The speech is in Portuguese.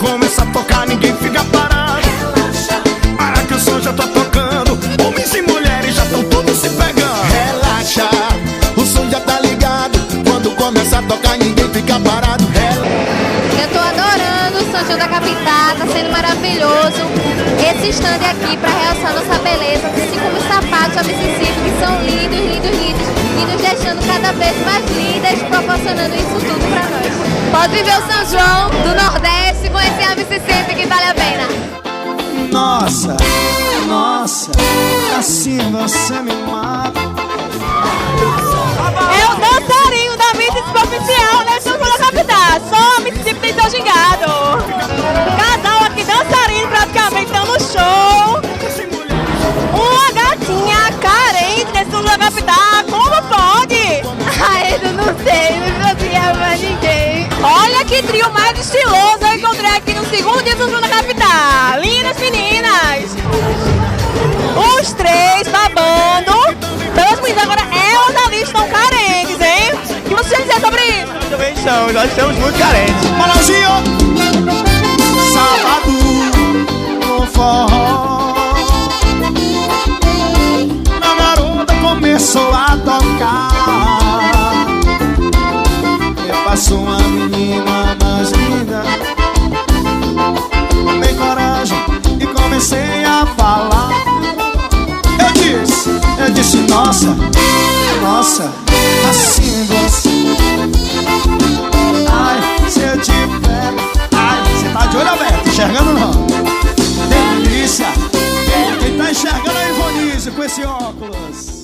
começa a tocar, ninguém fica parado. Para que o som já tá tocando, homens e mulheres já estão todos se pegando. Relaxa, o som já tá ligado. Quando começa a tocar, ninguém fica parado. Eu tô adorando o São João da Capitá, tá sendo maravilhoso. Esse stand aqui pra realçar nossa beleza, assim como os sapatos da Mississippi, que são lindos, lindos, lindos, e nos deixando cada vez mais lindas, proporcionando isso tudo pra nós. Pode viver o São João do Nordeste, conhecer a Mississippi, que vale a pena. Nossa, nossa, assim você me mata. É o dançarino da Mississippi oficial, né? São João da Capitá. Só a Mississippi tem seu gingado. Casal aqui dançarino praticamente estão no show. Uma gatinha carente nesse São João da Capitá. Como pode? Ai, eu não sei, não sabia mais ninguém. Olha que trio mais estiloso eu encontrei aqui no segundo dia do São João da Capitá. Lindas meninas. Os três babando. Pelas meninas, agora elas ali estão carentes, hein? O que você quer dizer sobre isso? Também estamos, nós estamos muito carentes. Balãozinho, sábado no forró, a garota começou a tocar. Eu passo uma menina mais linda, tomei coragem e comecei a falar. Eu disse, nossa, nossa, assim você. Ai, se eu te pego. Ai, você tá de olho aberto, enxergando não? Delícia. Quem tá enxergando é a Ivonise com esse óculos.